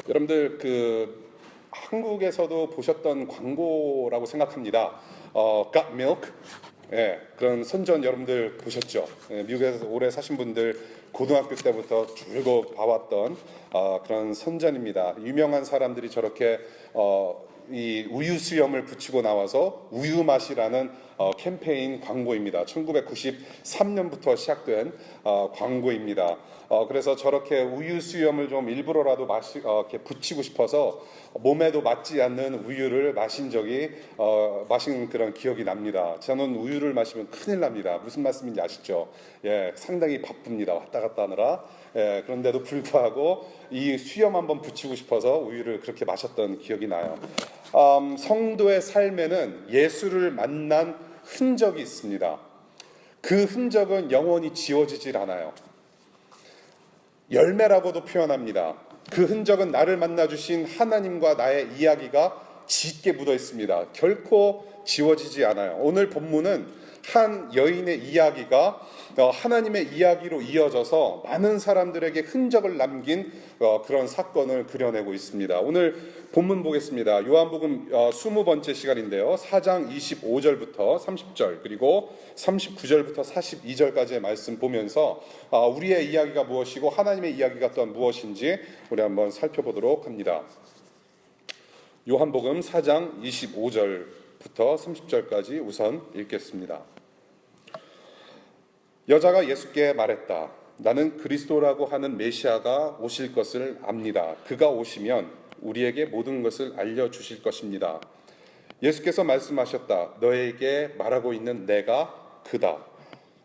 여러분들 한국에서도 보셨던 광고라고 생각합니다. Got Milk. 예, 그런 선전 여러분들 보셨죠? 예, 미국에서 오래 사신 분들 고등학교 때부터 줄곧 봐왔던 그런 선전입니다. 유명한 사람들이 저렇게 이 우유 수염을 붙이고 나와서 우유 맛이라는 캠페인 광고입니다. 1993년부터 시작된 광고입니다. 그래서 저렇게 우유 수염을 좀 일부러라도 이렇게 붙이고 싶어서 몸에도 맞지 않는 우유를 마신 그런 기억이 납니다. 저는 우유를 마시면 큰일 납니다. 무슨 말씀인지 아시죠? 예, 상당히 바쁩니다. 왔다 갔다 하느라. 예, 그런데도 불구하고 이 수염 한번 붙이고 싶어서 우유를 그렇게 마셨던 기억이 나요. 성도의 삶에는 예수를 만난 흔적이 있습니다. 그 흔적은 영원히 지워지질 않아요. 열매라고도 표현합니다. 그 흔적은 나를 만나주신 하나님과 나의 이야기가 짙게 묻어 있습니다. 결코 지워지지 않아요. 오늘 본문은 한 여인의 이야기가 하나님의 이야기로 이어져서 많은 사람들에게 흔적을 남긴 그런 사건을 그려내고 있습니다. 오늘 본문 보겠습니다. 요한복음 20번째 시간인데요. 4장 25절부터 30절 그리고 39절부터 42절까지의 말씀 보면서 우리의 이야기가 무엇이고 하나님의 이야기가 또한 무엇인지 우리 한번 살펴보도록 합니다. 요한복음 4장 25절부터 30절까지 우선 읽겠습니다. 여자가 예수께 말했다. 나는 그리스도라고 하는 메시아가 오실 것을 압니다. 그가 오시면 우리에게 모든 것을 알려주실 것입니다. 예수께서 말씀하셨다. 너에게 말하고 있는 내가 그다.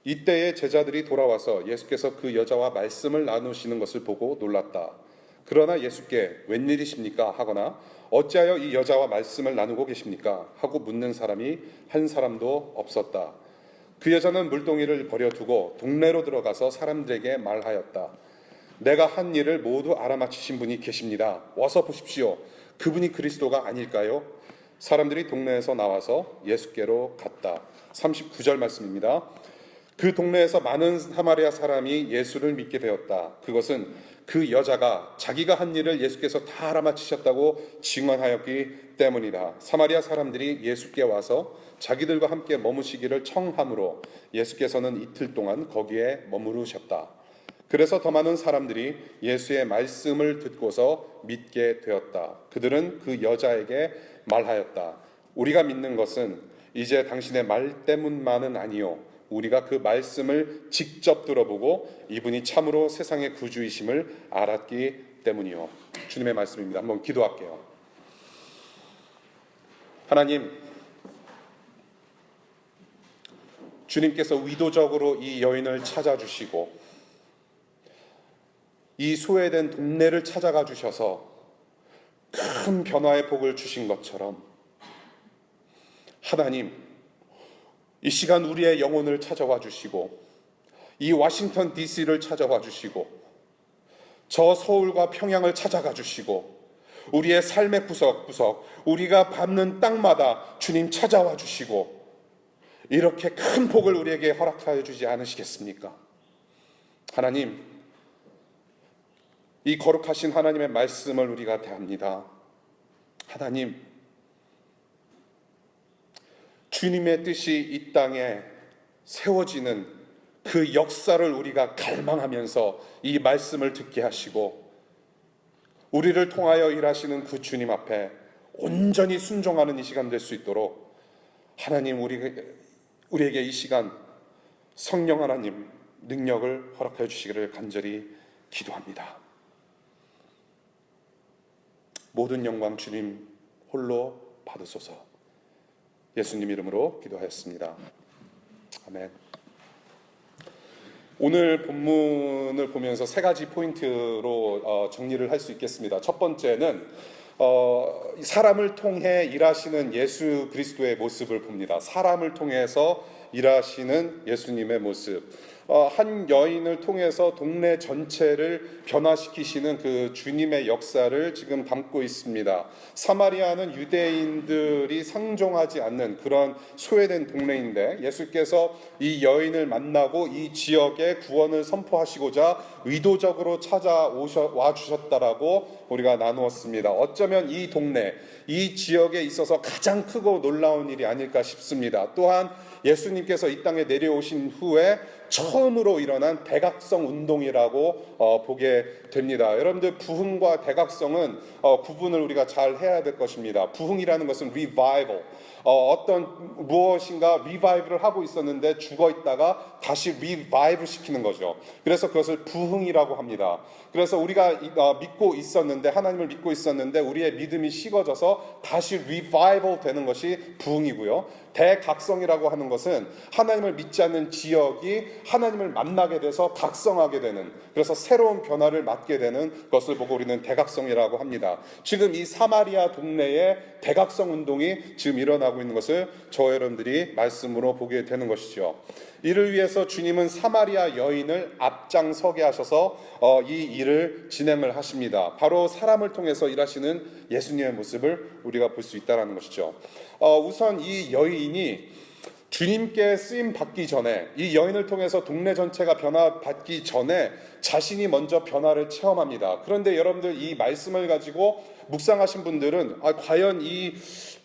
이때에 제자들이 돌아와서 예수께서 그 여자와 말씀을 나누시는 것을 보고 놀랐다. 그러나 예수께 웬일이십니까? 하거나 어찌하여 이 여자와 말씀을 나누고 계십니까? 하고 묻는 사람이 한 사람도 없었다. 그 여자는 물동이를 버려두고 동네로 들어가서 사람들에게 말하였다. 내가 한 일을 모두 알아맞히신 분이 계십니다. 와서 보십시오. 그분이 그리스도가 아닐까요? 사람들이 동네에서 나와서 예수께로 갔다. 39절 말씀입니다. 그 동네에서 많은 사마리아 사람이 예수를 믿게 되었다. 그것은 그 여자가 자기가 한 일을 예수께서 다 알아맞히셨다고 증언하였기 때문이다. 사마리아 사람들이 예수께 와서 자기들과 함께 머무시기를 청함으로 예수께서는 이틀 동안 거기에 머무르셨다. 그래서 더 많은 사람들이 예수의 말씀을 듣고서 믿게 되었다. 그들은 그 여자에게 말하였다. 우리가 믿는 것은 이제 당신의 말 때문만은 아니요 우리가 그 말씀을 직접 들어보고 이분이 참으로 세상의 구주이심을 알았기 때문이요. 주님의 말씀입니다. 한번 기도할게요. 하나님, 주님께서 의도적으로 이 여인을 찾아주시고 이 소외된 동네를 찾아가 주셔서 큰 변화의 복을 주신 것처럼 하나님, 이 시간 우리의 영혼을 찾아와 주시고 이 워싱턴 DC를 찾아와 주시고 저 서울과 평양을 찾아가 주시고 우리의 삶의 구석구석 우리가 밟는 땅마다 주님 찾아와 주시고 이렇게 큰 복을 우리에게 허락하여 주지 않으시겠습니까? 하나님, 이 거룩하신 하나님의 말씀을 우리가 대합니다. 하나님, 주님의 뜻이 이 땅에 세워지는 그 역사를 우리가 갈망하면서 이 말씀을 듣게 하시고 우리를 통하여 일하시는 그 주님 앞에 온전히 순종하는 이 시간 될 수 있도록 하나님 우리에게 이 시간 성령 하나님 능력을 허락해 주시기를 간절히 기도합니다. 모든 영광 주님 홀로 받으소서. 예수님 이름으로 기도하였습니다. 아멘. 오늘 본문을 보면서 세 가지 포인트로 정리를 할 수 있겠습니다. 첫 번째는 사람을 통해 일하시는 예수 그리스도의 모습을 봅니다. 사람을 통해서 일하시는 예수님의 모습, 한 여인을 통해서 동네 전체를 변화시키시는 그 주님의 역사를 지금 담고 있습니다. 사마리아는 유대인들이 상종하지 않는 그런 소외된 동네인데 예수께서 이 여인을 만나고 이 지역에 구원을 선포하시고자 의도적으로 찾아와 주셨다라고 우리가 나누었습니다. 어쩌면 이 동네, 이 지역에 있어서 가장 크고 놀라운 일이 아닐까 싶습니다. 또한 예수님께서 이 땅에 내려오신 후에 처음으로 일어난 대각성 운동이라고 보게 됩니다. 여러분들, 부흥과 대각성은 구분을 우리가 잘 해야 될 것입니다. 부흥이라는 것은 revival, 어떤 무엇인가 리바이브를 하고 있었는데 죽어 있다가 다시 리바이브 시키는 거죠. 그래서 그것을 부흥이라고 합니다. 그래서 우리가 믿고 있었는데, 하나님을 믿고 있었는데 우리의 믿음이 식어져서 다시 리바이벌 되는 것이 부흥이고요. 대각성이라고 하는 것은 하나님을 믿지 않는 지역이 하나님을 만나게 돼서 각성하게 되는, 그래서 새로운 변화를 맞게 되는 것을 보고 우리는 대각성이라고 합니다. 지금 이 사마리아 동네에 대각성 운동이 지금 일어나고 있는 것을 저와 여러분들이 말씀으로 보게 되는 것이죠. 이를 위해서 주님은 사마리아 여인을 앞장서게 하셔서 이 일을 진행을 하십니다. 바로 사람을 통해서 일하시는 예수님의 모습을 우리가 볼 수 있다는 것이죠. 우선 이 여인이 주님께 쓰임 받기 전에, 이 여인을 통해서 동네 전체가 변화받기 전에 자신이 먼저 변화를 체험합니다. 그런데 여러분들, 이 말씀을 가지고 묵상하신 분들은 과연 이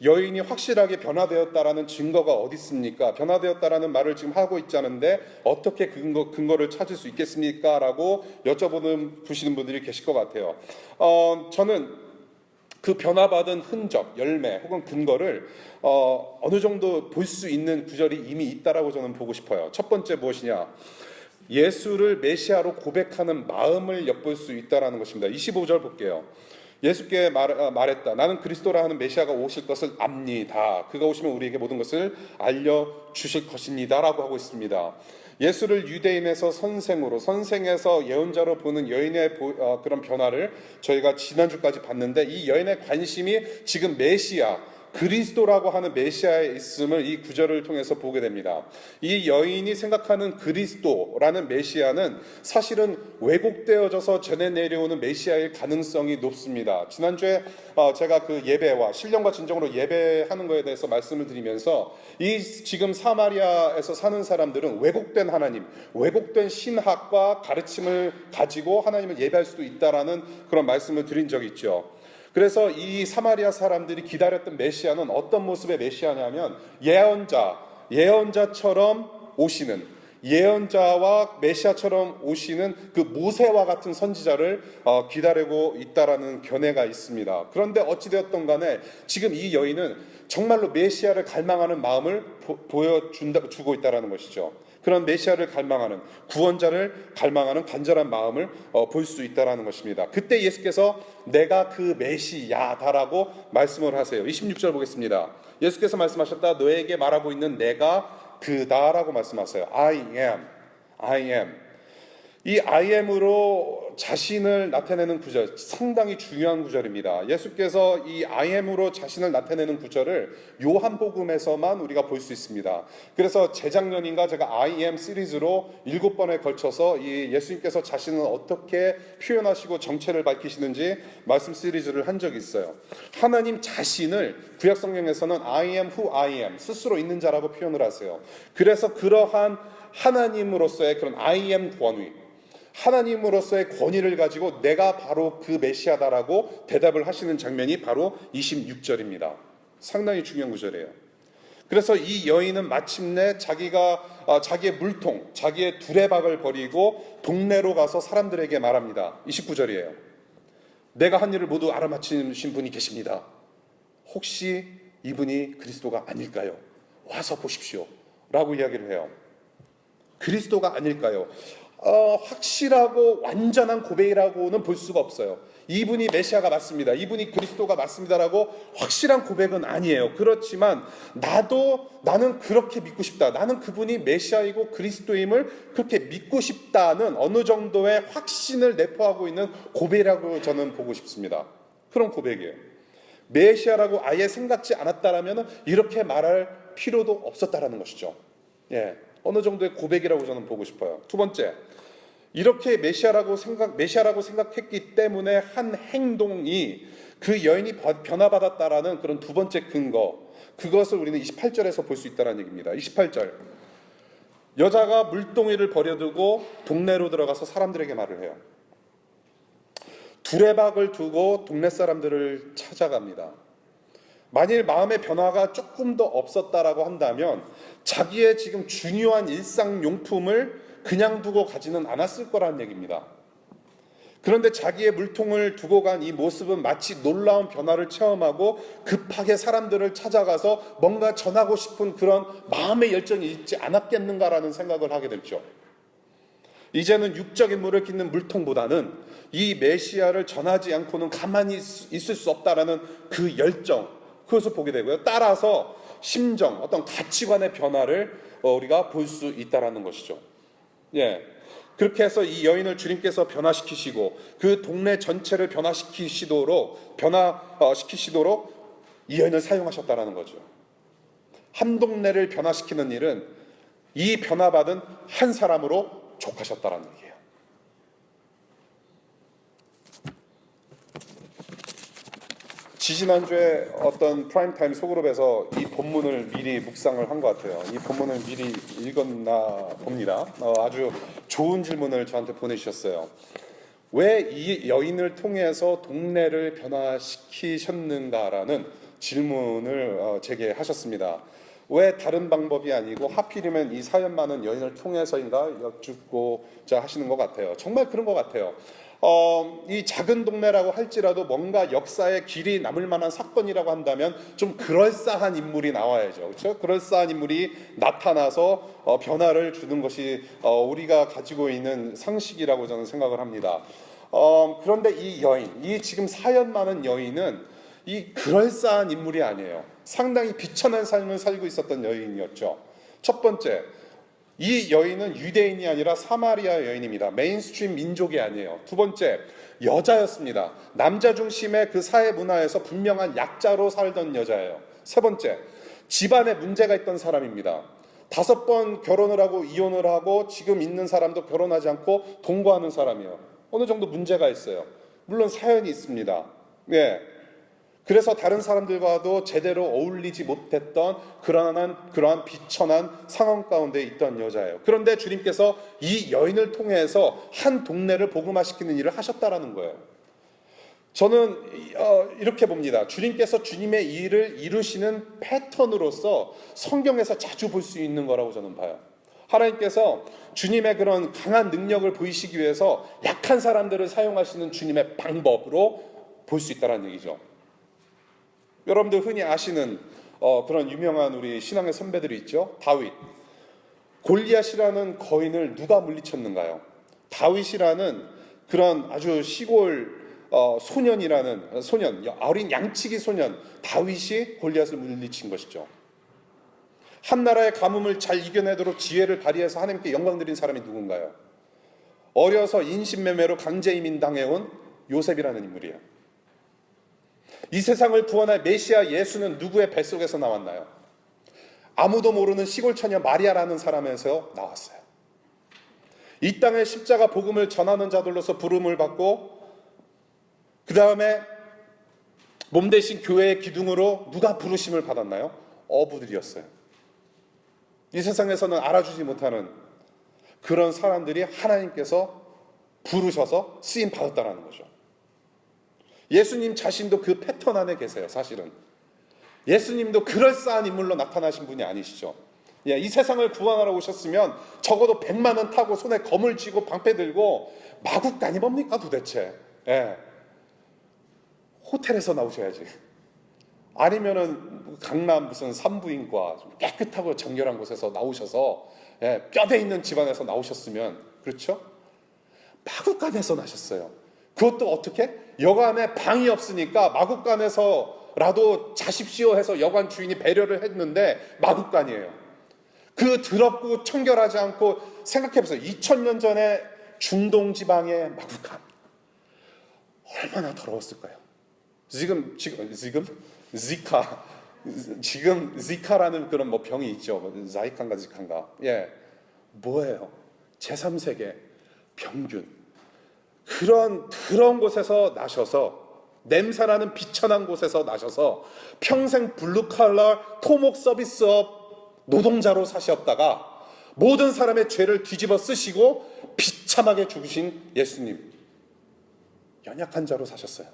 여인이 확실하게 변화되었다라는 증거가 어디 있습니까? 변화되었다라는 말을 지금 하고 있지 않은데 어떻게 근거를 찾을 수 있겠습니까? 라고 여쭤보시는 분들이 계실 것 같아요. 저는 그 변화받은 흔적, 열매 혹은 근거를 어느 정도 볼 수 있는 구절이 이미 있다라고 저는 보고 싶어요. 첫 번째 무엇이냐? 예수를 메시아로 고백하는 마음을 엿볼 수 있다라는 것입니다. 25절 볼게요. 예수께 말했다. 나는 그리스도라 하는 메시아가 오실 것을 압니다. 그가 오시면 우리에게 모든 것을 알려주실 것입니다 라고 하고 있습니다. 예수를 유대인에서 선생으로, 선생에서 예언자로 보는 여인의 그런 변화를 저희가 지난주까지 봤는데, 이 여인의 관심이 지금 메시아, 그리스도라고 하는 메시아에 있음을 이 구절을 통해서 보게 됩니다. 이 여인이 생각하는 그리스도라는 메시아는 사실은 왜곡되어져서 전해 내려오는 메시아일 가능성이 높습니다. 지난주에 제가 그 예배와 신령과 진정으로 예배하는 것에 대해서 말씀을 드리면서, 이 지금 사마리아에서 사는 사람들은 왜곡된 하나님, 왜곡된 신학과 가르침을 가지고 하나님을 예배할 수도 있다라는 그런 말씀을 드린 적이 있죠. 그래서 이 사마리아 사람들이 기다렸던 메시아는 어떤 모습의 메시아냐면 예언자처럼 오시는, 예언자와 메시아처럼 오시는 그 모세와 같은 선지자를 기다리고 있다라는 견해가 있습니다. 그런데 어찌되었던 간에 지금 이 여인은 정말로 메시아를 갈망하는 마음을 보여주고 있다라는 것이죠. 그런 메시아를 갈망하는, 구원자를 갈망하는 간절한 마음을 볼 수 있다라는 것입니다. 그때 예수께서 내가 그 메시아다라고 말씀을 하세요. 26절 보겠습니다. 예수께서 말씀하셨다. 너에게 말하고 있는 내가 그다라고 말씀하세요. I am, I am. 이 I am으로 자신을 나타내는 구절, 상당히 중요한 구절입니다. 예수께서 이 I am으로 자신을 나타내는 구절을 요한복음에서만 우리가 볼 수 있습니다. 그래서 재작년인가 제가 I am 시리즈로 7번에 걸쳐서 이 예수님께서 자신을 어떻게 표현하시고 정체를 밝히시는지 말씀 시리즈를 한 적이 있어요. 하나님 자신을 구약성경에서는 I am who I am, 스스로 있는 자라고 표현을 하세요. 그래서 그러한 하나님으로서의 그런 I am 권위, 하나님으로서의 권위를 가지고 내가 바로 그 메시아다라고 대답을 하시는 장면이 바로 26절입니다. 상당히 중요한 구절이에요. 그래서 이 여인은 마침내 자기의 물통, 자기의 두레박을 버리고 동네로 가서 사람들에게 말합니다. 29절이에요. 내가 한 일을 모두 알아맞히신 분이 계십니다. 혹시 이분이 그리스도가 아닐까요? 와서 보십시오 라고 이야기를 해요. 그리스도가 아닐까요? 확실하고 완전한 고백이라고는 볼 수가 없어요. 이분이 메시아가 맞습니다, 이분이 그리스도가 맞습니다라고 확실한 고백은 아니에요. 그렇지만 나는 그렇게 믿고 싶다, 나는 그분이 메시아이고 그리스도임을 그렇게 믿고 싶다는 어느 정도의 확신을 내포하고 있는 고백이라고 저는 보고 싶습니다. 그런 고백이에요. 메시아라고 아예 생각지 않았다라면 이렇게 말할 필요도 없었다라는 것이죠. 예, 어느 정도의 고백이라고 저는 보고 싶어요. 두 번째, 이렇게 메시아라고 생각했기 때문에 한 행동이 그 여인이 변화받았다라는 그런 두 번째 근거, 그것을 우리는 28절에서 볼 수 있다는 얘기입니다. 28절, 여자가 물동이를 버려두고 동네로 들어가서 사람들에게 말을 해요. 두레박을 두고 동네 사람들을 찾아갑니다. 만일 마음의 변화가 조금 더 없었다라고 한다면 자기의 지금 중요한 일상용품을 그냥 두고 가지는 않았을 거라는 얘기입니다. 그런데 자기의 물통을 두고 간 이 모습은 마치 놀라운 변화를 체험하고 급하게 사람들을 찾아가서 뭔가 전하고 싶은 그런 마음의 열정이 있지 않았겠는가라는 생각을 하게 됐죠. 이제는 육적인 물을 깃는 물통보다는 이 메시아를 전하지 않고는 가만히 있을 수 없다라는 그 열정, 그것을 보게 되고요. 따라서 심정, 어떤 가치관의 변화를 우리가 볼 수 있다라는 것이죠. 예, 그렇게 해서 이 여인을 주님께서 변화시키시고 그 동네 전체를 변화시키시도록 이 여인을 사용하셨다라는 거죠. 한 동네를 변화시키는 일은 이 변화받은 한 사람으로 족하셨다라는 얘기예요. 지지난주에 어떤 프라임타임 소그룹에서 이 본문을 미리 묵상을 한 것 같아요. 이 본문을 미리 읽었나 봅니다. 아주 좋은 질문을 저한테 보내주셨어요. 왜 이 여인을 통해서 동네를 변화시키셨는가라는 질문을 제게 하셨습니다. 왜 다른 방법이 아니고 하필이면 이 사연 많은 여인을 통해서인가 여쭙고자 하시는 것 같아요. 정말 그런 것 같아요. 이 작은 동네라고 할지라도 뭔가 역사에 길이 남을 만한 사건이라고 한다면 좀 그럴싸한 인물이 나와야죠. 그렇죠? 그럴싸한 인물이 나타나서 변화를 주는 것이 우리가 가지고 있는 상식이라고 저는 생각을 합니다. 그런데 이 여인, 이 지금 사연 많은 여인은 이 그럴싸한 인물이 아니에요. 상당히 비천한 삶을 살고 있었던 여인이었죠. 첫 번째, 이 여인은 유대인이 아니라 사마리아 여인입니다. 메인스트림 민족이 아니에요. 두 번째, 여자였습니다. 남자 중심의 그 사회 문화에서 분명한 약자로 살던 여자예요. 세 번째, 집안에 문제가 있던 사람입니다. 5번 결혼을 하고 이혼을 하고 지금 있는 사람도 결혼하지 않고 동거하는 사람이에요. 어느 정도 문제가 있어요. 물론 사연이 있습니다. 예. 그래서 다른 사람들과도 제대로 어울리지 못했던 그러한 비천한 상황 가운데 있던 여자예요. 그런데 주님께서 이 여인을 통해서 한 동네를 복음화시키는 일을 하셨다라는 거예요. 저는 이렇게 봅니다. 주님께서 주님의 일을 이루시는 패턴으로서 성경에서 자주 볼 수 있는 거라고 저는 봐요. 하나님께서 주님의 그런 강한 능력을 보이시기 위해서 약한 사람들을 사용하시는 주님의 방법으로 볼 수 있다는 얘기죠. 여러분들 흔히 아시는 그런 유명한 우리 신앙의 선배들이 있죠. 다윗. 골리앗이라는 거인을 누가 물리쳤는가요? 다윗이라는 그런 아주 시골 소년, 어린 양치기 소년 다윗이 골리앗을 물리친 것이죠. 한 나라의 가뭄을 잘 이겨내도록 지혜를 발휘해서 하나님께 영광 드린 사람이 누군가요? 어려서 인신매매로 강제 이민 당해온 요셉이라는 인물이에요. 이 세상을 구원할 메시아 예수는 누구의 뱃속에서 나왔나요? 아무도 모르는 시골 처녀 마리아라는 사람에서 나왔어요. 이 땅에 십자가 복음을 전하는 자들로서 부름을 받고 그 다음에 몸대신 교회의 기둥으로 누가 부르심을 받았나요? 어부들이었어요. 이 세상에서는 알아주지 못하는 그런 사람들이 하나님께서 부르셔서 쓰임 받았다는 거죠. 예수님 자신도 그 패턴 안에 계세요. 사실은 예수님도 그럴싸한 인물로 나타나신 분이 아니시죠. 이 세상을 구원하러 오셨으면 적어도 100만 원 타고 손에 검을 쥐고 방패 들고 마국간이 뭡니까 도대체. 호텔에서 나오셔야지. 아니면은 강남 무슨 산부인과 깨끗하고 정결한 곳에서 나오셔서 뼈대 있는 집안에서 나오셨으면, 그렇죠? 마국간에서 나셨어요. 그것도 어떻게? 여관에 방이 없으니까 마국간에서라도 자십시오 해서 여관 주인이 배려를 했는데 마국간이에요. 그 더럽고 청결하지 않고, 생각해보세요. 2000년 전에 중동 지방의 마국간 얼마나 더러웠을까요? 지금 지카 지금 지카라는 그런 뭐 병이 있죠. 자이칸가 지칸가. 예. 뭐예요? 제3세계 병균. 그런 더러운 곳에서 나셔서, 냄새나는 비천한 곳에서 나셔서 평생 블루칼라 토목 서비스업 노동자로 사셨다가 모든 사람의 죄를 뒤집어 쓰시고 비참하게 죽으신 예수님, 연약한 자로 사셨어요.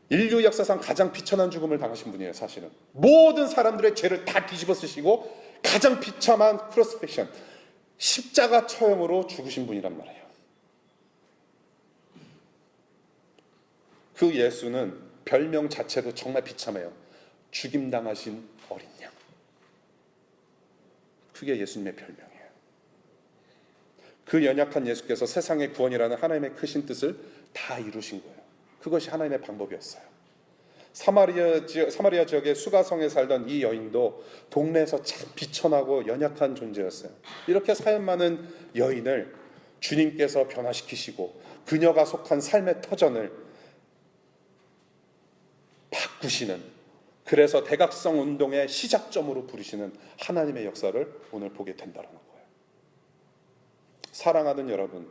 인류 역사상 가장 비천한 죽음을 당하신 분이에요. 사실은 모든 사람들의 죄를 다 뒤집어 쓰시고 가장 비참한 크루시픽션, 십자가 처형으로 죽으신 분이란 말이에요. 그 예수는 별명 자체도 정말 비참해요. 죽임당하신 어린 양. 그게 예수님의 별명이에요. 그 연약한 예수께서 세상의 구원이라는 하나님의 크신 뜻을 다 이루신 거예요. 그것이 하나님의 방법이었어요. 사마리아 지역의 수가성에 살던 이 여인도 동네에서 참 비천하고 연약한 존재였어요. 이렇게 사연 많은 여인을 주님께서 변화시키시고 그녀가 속한 삶의 터전을 바꾸시는, 그래서 대각성 운동의 시작점으로 부르시는 하나님의 역사를 오늘 보게 된다는 거예요. 사랑하는 여러분,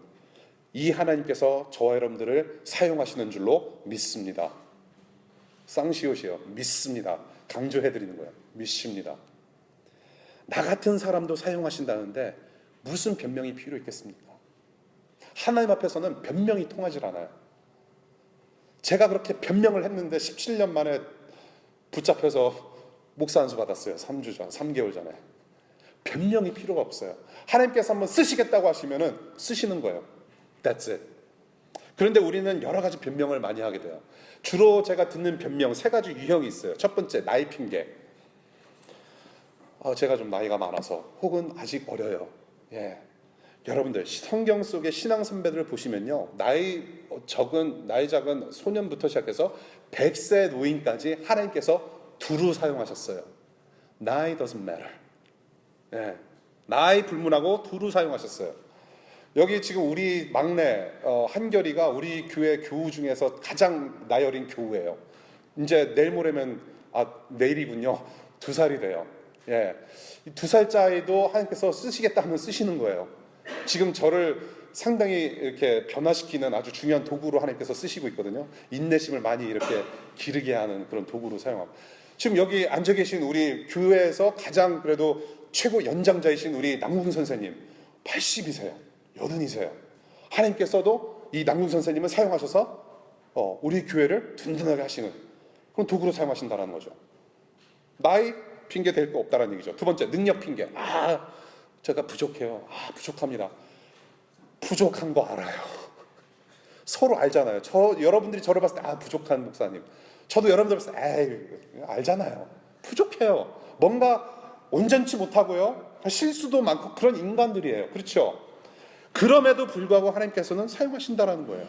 이 하나님께서 저와 여러분들을 사용하시는 줄로 믿습니다. 쌍시옷이요. 믿습니다. 강조해드리는 거예요. 믿습니다. 나 같은 사람도 사용하신다는데 무슨 변명이 필요 있겠습니까? 하나님 앞에서는 변명이 통하질 않아요. 제가 그렇게 변명을 했는데 17년 만에 붙잡혀서 목사 안수 받았어요. 3개월 전에. 변명이 필요가 없어요. 하나님께서 한번 쓰시겠다고 하시면은 쓰시는 거예요. That's it. 그런데 우리는 여러 가지 변명을 많이 하게 돼요. 주로 제가 듣는 변명 3가지 유형이 있어요. 첫 번째, 나이 핑계. 제가 좀 나이가 많아서, 혹은 아직 어려요. 예. 여러분들 성경 속의 신앙 선배들을 보시면요, 나이 작은 소년부터 시작해서 100세 노인까지 하나님께서 두루 사용하셨어요. 나이 doesn't matter. 예. 나이 불문하고 두루 사용하셨어요. 여기 지금 우리 막내 한결이가 우리 교회 교우 중에서 가장 나이 어린 교우예요. 이제 내일 모레면 내일이군요. 2살이 돼요. 예. 2살짜리도 하나님께서 쓰시겠다 하면 쓰시는 거예요. 지금 저를 상당히 이렇게 변화시키는 아주 중요한 도구로 하나님께서 쓰시고 있거든요. 인내심을 많이 이렇게 기르게 하는 그런 도구로 사용하고. 지금 여기 앉아 계신 우리 교회에서 가장 그래도 최고 연장자이신 우리 남궁 선생님 80이세요. 80이세요. 하나님께서도 이 남궁 선생님을 사용하셔서 우리 교회를 든든하게 하시는 그런 도구로 사용하신다는 거죠. 나이 핑계 될 거 없다는 얘기죠. 두 번째, 능력 핑계. 제가 부족해요. 부족합니다. 부족한 거 알아요. 서로 알잖아요. 여러분들이 저를 봤을 때 부족한 목사님, 저도 여러분들 봤을 때 알잖아요. 부족해요. 뭔가 온전치 못하고요, 실수도 많고 그런 인간들이에요. 그렇죠? 그럼에도 불구하고 하나님께서는 사용하신다라는 거예요.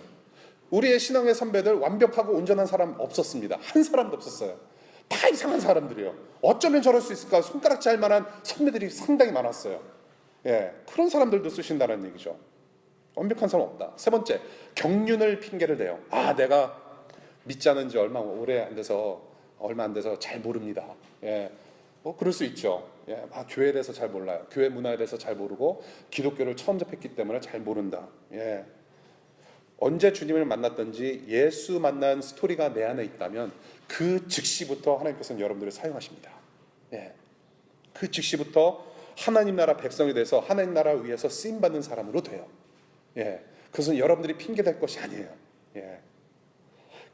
우리의 신앙의 선배들 완벽하고 온전한 사람 없었습니다. 한 사람도 없었어요. 다 이상한 사람들이에요. 어쩌면 저럴 수 있을까 손가락질 할 만한 선배들이 상당히 많았어요. 예, 그런 사람들도 쓰신다는 얘기죠. 완벽한 사람 없다. 세 번째, 경륜을 핑계를 대요. 내가 믿지 않은 지 얼마 안 돼서 잘 모릅니다. 예, 그럴 수 있죠. 예, 교회에 대해서 잘 몰라요. 교회 문화에 대해서 잘 모르고 기독교를 처음 접했기 때문에 잘 모른다. 예. 언제 주님을 만났든지 예수 만난 스토리가 내 안에 있다면 그 즉시부터 하나님께서는 여러분들을 사용하십니다. 예. 그 즉시부터 하나님 나라 백성이 돼서 하나님 나라를 위해서 쓰임받는 사람으로 돼요. 예. 그것은 여러분들이 핑계댈 것이 아니에요. 예.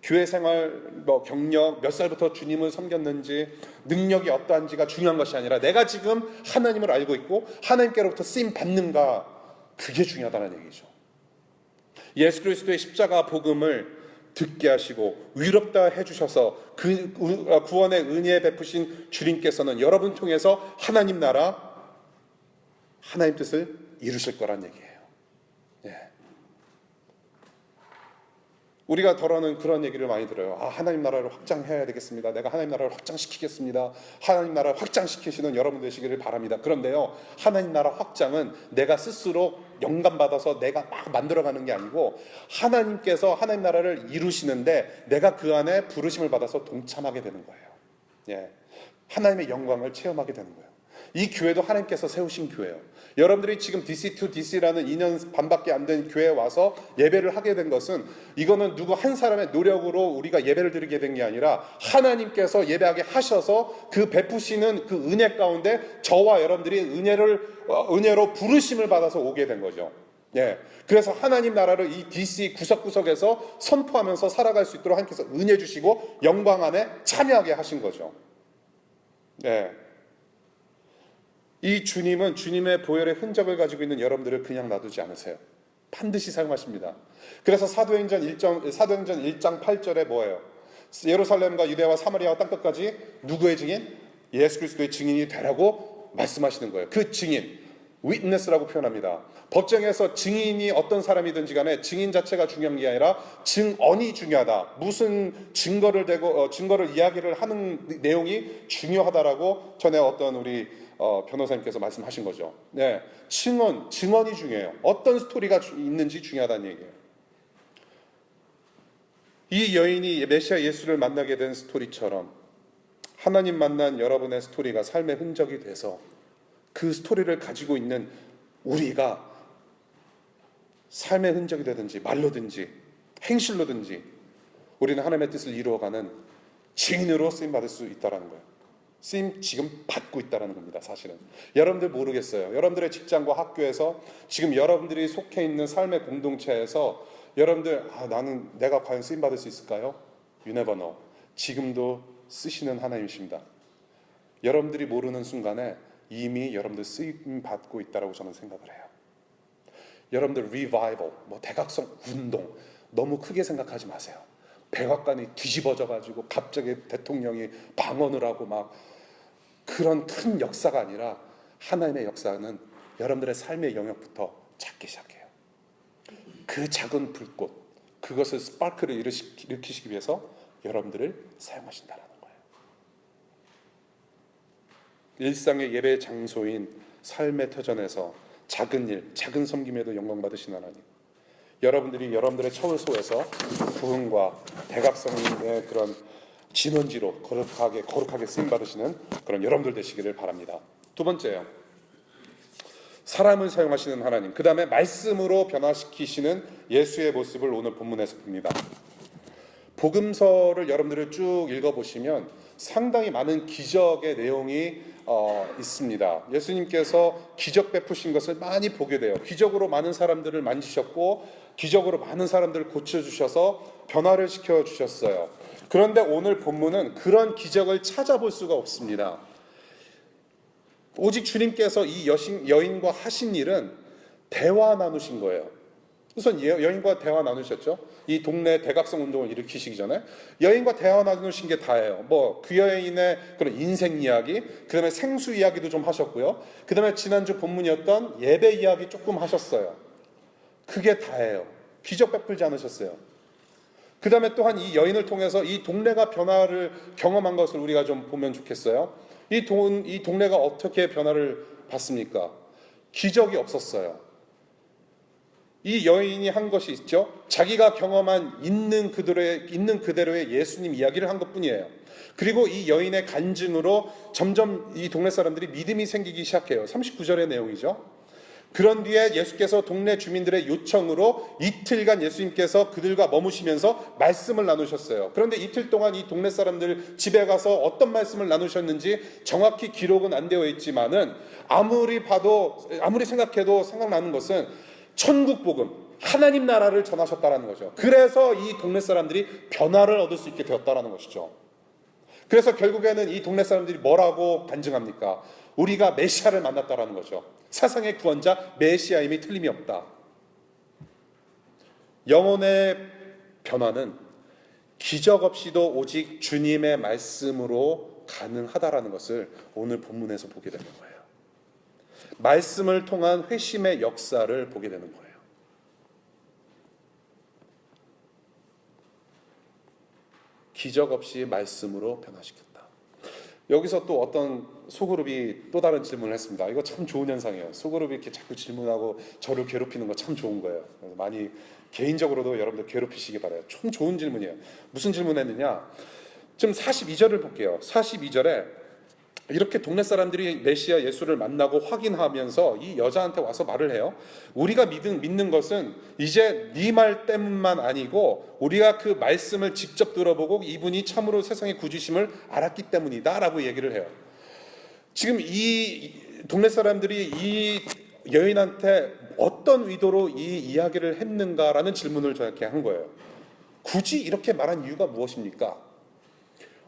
교회 생활, 경력, 몇 살부터 주님을 섬겼는지, 능력이 어떠한지가 중요한 것이 아니라 내가 지금 하나님을 알고 있고 하나님께로부터 쓰임 받는가, 그게 중요하다는 얘기죠. 예수 그리스도의 십자가 복음을 듣게 하시고 위롭다 해주셔서 그 구원의 은혜 베푸신 주님께서는 여러분 통해서 하나님 나라, 하나님 뜻을 이루실 거란 얘기예요. 예. 우리가 덜어는 그런 얘기를 많이 들어요. 하나님 나라를 확장해야 되겠습니다. 내가 하나님 나라를 확장시키겠습니다. 하나님 나라를 확장시키시는 여러분 되시기를 바랍니다. 그런데요, 하나님 나라 확장은 내가 스스로 영감받아서 내가 막 만들어가는 게 아니고 하나님께서 하나님 나라를 이루시는데 내가 그 안에 부르심을 받아서 동참하게 되는 거예요. 예, 하나님의 영광을 체험하게 되는 거예요. 이 교회도 하나님께서 세우신 교회예요. 여러분들이 지금 DC2DC라는 2년 반밖에 안 된 교회에 와서 예배를 하게 된 것은 이거는 누구 한 사람의 노력으로 우리가 예배를 드리게 된 게 아니라 하나님께서 예배하게 하셔서 그 베푸시는 그 은혜 가운데 저와 여러분들이 은혜로 부르심을 받아서 오게 된 거죠. 예, 그래서 하나님 나라를 이 DC 구석구석에서 선포하면서 살아갈 수 있도록 하나님께서 은혜 주시고 영광 안에 참여하게 하신 거죠. 예. 이 주님은 주님의 보혈의 흔적을 가지고 있는 여러분들을 그냥 놔두지 않으세요. 반드시 사용하십니다. 그래서 사도행전 1장 8절에 뭐예요? 예루살렘과 유대와 사마리아와 땅끝까지 누구의 증인? 예수 그리스도의 증인이 되라고 말씀하시는 거예요. 그 증인, witness라고 표현합니다. 법정에서 증인이 어떤 사람이든지 간에 증인 자체가 중요한 게 아니라 증언이 중요하다. 무슨 증거를 대고 증거를 이야기를 하는 내용이 중요하다라고 전에 어떤 우리 변호사님께서 말씀하신 거죠. 네, 증언이 중요해요. 어떤 스토리가 있는지 중요하다는 얘기예요. 이 여인이 메시아 예수를 만나게 된 스토리처럼 하나님 만난 여러분의 스토리가 삶의 흔적이 돼서 그 스토리를 가지고 있는 우리가 삶의 흔적이 되든지 말로든지 행실로든지 우리는 하나님의 뜻을 이루어가는 증인으로 쓰임받을 수 있다는 거예요. 쓰임 지금 받고 있다는 겁니다. 사실은 여러분들 모르겠어요. 여러분들의 직장과 학교에서 지금 여러분들이 속해 있는 삶의 공동체에서 여러분들 나는 내가 과연 쓰임받을 수 있을까요? You never know. 지금도 쓰시는 하나님이십니다. 여러분들이 모르는 순간에 이미 여러분들 쓰임받고 있다고 저는 생각을 해요. 여러분들 revival, 대각성 운동 너무 크게 생각하지 마세요. 백악관이 뒤집어져가지고 갑자기 대통령이 방언을 하고 막 그런 큰 역사가 아니라 하나님의 역사는 여러분들의 삶의 영역부터 찾기 시작해요. 그 작은 불꽃, 그것을 스파크를 일으키시기 위해서 여러분들을 사용하신다는 거예요. 일상의 예배 장소인 삶의 터전에서 작은 일, 작은 섬김에도 영광 받으신 하나님, 여러분들이 여러분들의 처소에서 부흥과 대각성의 그런 진원지로 거룩하게 쓰임받으시는 그런 여러분들 되시기를 바랍니다. 두 번째요, 사람을 사용하시는 하나님, 그 다음에 말씀으로 변화시키시는 예수의 모습을 오늘 본문에서 봅니다. 복음서를 여러분들을 쭉 읽어보시면 상당히 많은 기적의 내용이 있습니다. 예수님께서 기적 베푸신 것을 많이 보게 돼요. 기적으로 많은 사람들을 만지셨고 기적으로 많은 사람들을 고쳐주셔서 변화를 시켜주셨어요. 그런데 오늘 본문은 그런 기적을 찾아볼 수가 없습니다. 오직 주님께서 이 여인과 하신 일은 대화 나누신 거예요. 우선 여인과 대화 나누셨죠. 이 동네 대각성 운동을 일으키시기 전에 여인과 대화 나누신 게 다예요. 그 여인의 그런 인생 이야기, 그 다음에 생수 이야기도 좀 하셨고요. 그 다음에 지난주 본문이었던 예배 이야기 조금 하셨어요. 그게 다예요. 기적 베풀지 않으셨어요. 그 다음에 또한 이 여인을 통해서 이 동네가 변화를 경험한 것을 우리가 좀 보면 좋겠어요. 이 동네가 어떻게 변화를 받습니까? 기적이 없었어요. 이 여인이 한 것이 있죠. 자기가 경험한 있는 그대로의 예수님 이야기를 한 것뿐이에요. 그리고 이 여인의 간증으로 점점 이 동네 사람들이 믿음이 생기기 시작해요. 39절의 내용이죠. 그런 뒤에 예수께서 동네 주민들의 요청으로 이틀간 예수님께서 그들과 머무시면서 말씀을 나누셨어요. 그런데 이틀 동안 이 동네 사람들 집에 가서 어떤 말씀을 나누셨는지 정확히 기록은 안 되어 있지만은 아무리 생각해도 생각나는 것은 천국 복음, 하나님 나라를 전하셨다라는 거죠. 그래서 이 동네 사람들이 변화를 얻을 수 있게 되었다라는 것이죠. 그래서 결국에는 이 동네 사람들이 뭐라고 간증합니까? 우리가 메시아를 만났다라는 거죠. 세상의 구원자 메시아임이 틀림이 없다. 영혼의 변화는 기적 없이도 오직 주님의 말씀으로 가능하다라는 것을 오늘 본문에서 보게 되는 거예요. 말씀을 통한 회심의 역사를 보게 되는 거예요. 기적 없이 말씀으로 변화시켰다. 여기서 또 어떤 소그룹이 또 다른 질문을 했습니다. 이거 참 좋은 현상이에요. 소그룹이 이렇게 자꾸 질문하고 저를 괴롭히는 거 참 좋은 거예요. 많이 개인적으로도 여러분들 괴롭히시기 바라요. 참 좋은 질문이에요. 무슨 질문했느냐? 지금 42절을 볼게요. 42절에 이렇게 동네 사람들이 메시아 예수를 만나고 확인하면서 이 여자한테 와서 말을 해요. 우리가 믿는 것은 이제 네 말 때문만 아니고 우리가 그 말씀을 직접 들어보고 이분이 참으로 세상의 구주심을 알았기 때문이다 라고 얘기를 해요. 지금 이 동네 사람들이 이 여인한테 어떤 의도로 이 이야기를 했는가라는 질문을 저렇게 한 거예요. 굳이 이렇게 말한 이유가 무엇입니까?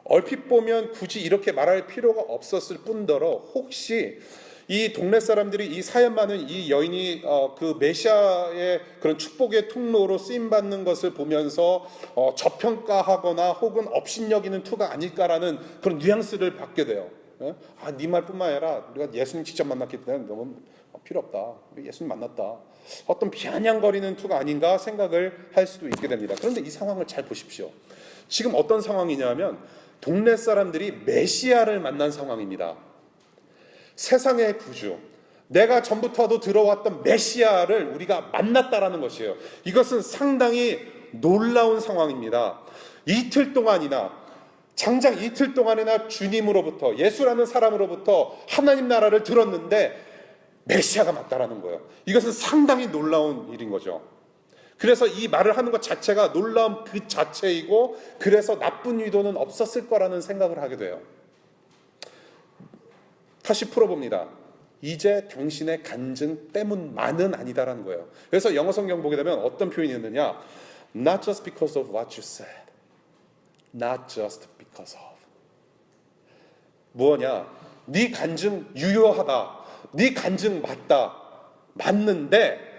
얼핏 보면 굳이 이렇게 말할 필요가 없었을 뿐더러 혹시 이 동네 사람들이 이 사연 많은 이 여인이 그 메시아의 그런 축복의 통로로 쓰임받는 것을 보면서 저평가하거나 혹은 업신여기는 투가 아닐까라는 그런 뉘앙스를 받게 돼요. 아, 네 말뿐만 아니라 우리가 예수님 직접 만났기 때문에 너무 필요 없다. 예수님 만났다. 어떤 비아냥거리는 투가 아닌가 생각을 할 수도 있게 됩니다. 그런데 이 상황을 잘 보십시오. 지금 어떤 상황이냐면 동네 사람들이 메시아를 만난 상황입니다. 세상의 구주, 내가 전부터도 들어왔던 메시아를 우리가 만났다라는 것이에요. 이것은 상당히 놀라운 상황입니다. 이틀 동안이나 장장 이틀 동안이나 주님으로부터 예수라는 사람으로부터 하나님 나라를 들었는데 메시아가 맞다라는 거예요. 이것은 상당히 놀라운 일인 거죠. 그래서 이 말을 하는 것 자체가 놀라운 그 자체이고 그래서 나쁜 의도는 없었을 거라는 생각을 하게 돼요. 다시 풀어봅니다. 이제 당신의 간증 때문만은 아니다라는 거예요. 그래서 영어 성경 보게 되면 어떤 표현이 있느냐, Not just because of what you said, Not just because of. 뭐냐, 네 간증 유효하다, 네 간증 맞는데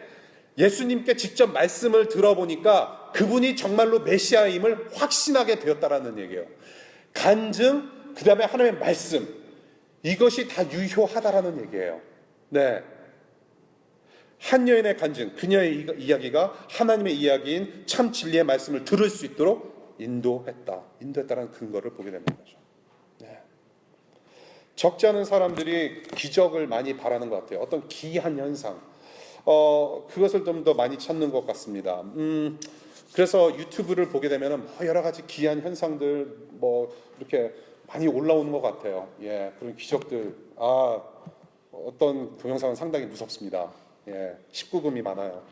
예수님께 직접 말씀을 들어보니까 그분이 정말로 메시아임을 확신하게 되었다라는 얘기예요. 간증, 그 다음에 하나님의 말씀, 이것이 다 유효하다라는 얘기예요. 네. 한 여인의 간증, 그녀의 이야기가 하나님의 이야기인 참 진리의 말씀을 들을 수 있도록 인도했다라는 근거를 보게 됩니다. 네. 적지 않은 사람들이 기적을 많이 바라는 것 같아요. 어떤 기이한 현상, 그것을 좀 더 많이 찾는 것 같습니다. 그래서 유튜브를 보게 되면 여러 가지 기이한 현상들 이렇게 많이 올라오는 것 같아요. 예, 그런 기적들. 어떤 동영상은 상당히 무섭습니다. 예, 19금이 많아요.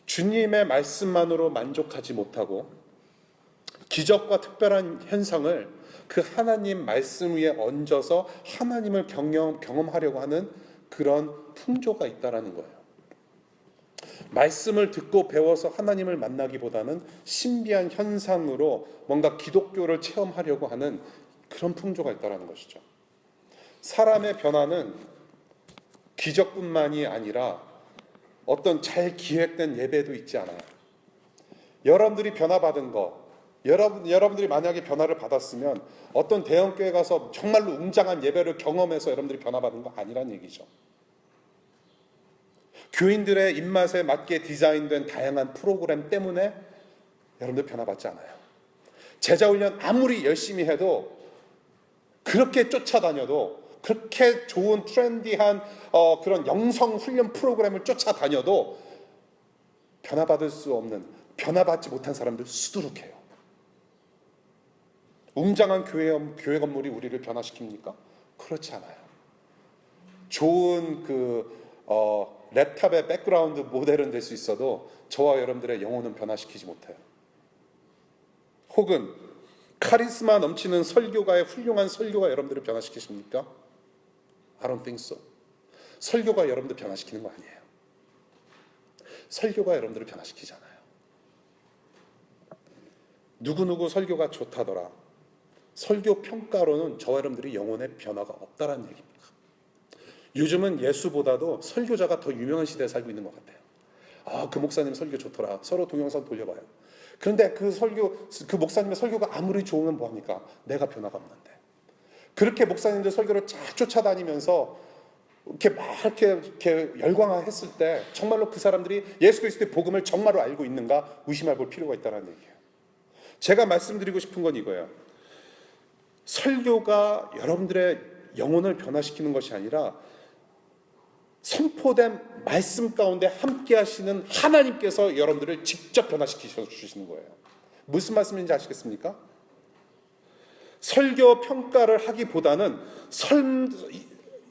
주님의 말씀만으로 만족하지 못하고 기적과 특별한 현상을 그 하나님 말씀 위에 얹어서 하나님을 경험하려고 하는 그런 풍조가 있다라는 거예요. 말씀을 듣고 배워서 하나님을 만나기보다는 신비한 현상으로 뭔가 기독교를 체험하려고 하는 그런 풍조가 있다라는 것이죠. 사람의 변화는 기적뿐만이 아니라 어떤 잘 기획된 예배도 있지 않아요. 여러분들이 변화받은 거, 여러분들이 만약에 변화를 받았으면 어떤 대형교회 가서 정말로 웅장한 예배를 경험해서 여러분들이 변화받은 거 아니란 얘기죠. 교인들의 입맛에 맞게 디자인된 다양한 프로그램 때문에 여러분들 변화받지 않아요. 제자훈련 아무리 열심히 해도, 그렇게 쫓아다녀도, 그렇게 좋은 트렌디한 그런 영성훈련 프로그램을 쫓아다녀도 변화받을 수 없는, 변화받지 못한 사람들 수두룩해요. 웅장한 교회 건물이 우리를 변화시킵니까? 그렇지 않아요. 좋은 랩탑의 백그라운드 모델은 될 수 있어도 저와 여러분들의 영혼은 변화시키지 못해요. 혹은 카리스마 넘치는 설교가의 훌륭한 설교가 여러분들을 변화시키십니까? I don't think so. 설교가 여러분들 변화시키는 거 아니에요. 설교가 여러분들을 변화시키지 않아요. 누구누구 설교가 좋다더라. 설교 평가로는 저와 여러분들이 영혼의 변화가 없다라는 얘기입니다. 요즘은 예수보다도 설교자가 더 유명한 시대에 살고 있는 것 같아요. 그 목사님 설교 좋더라. 서로 동영상 돌려봐요. 그런데 그 목사님의 설교가 아무리 좋으면 뭐합니까? 내가 변화가 없는데. 그렇게 목사님들 설교를 쫙 쫓아다니면서 이렇게 열광했을 때 정말로 그 사람들이 예수 그리스도의 복음을 정말로 알고 있는가 의심해 볼 필요가 있다는 얘기예요. 제가 말씀드리고 싶은 건 이거예요. 설교가 여러분들의 영혼을 변화시키는 것이 아니라 선포된 말씀 가운데 함께 하시는 하나님께서 여러분들을 직접 변화시키셔 주시는 거예요. 무슨 말씀인지 아시겠습니까? 설교 평가를 하기보다는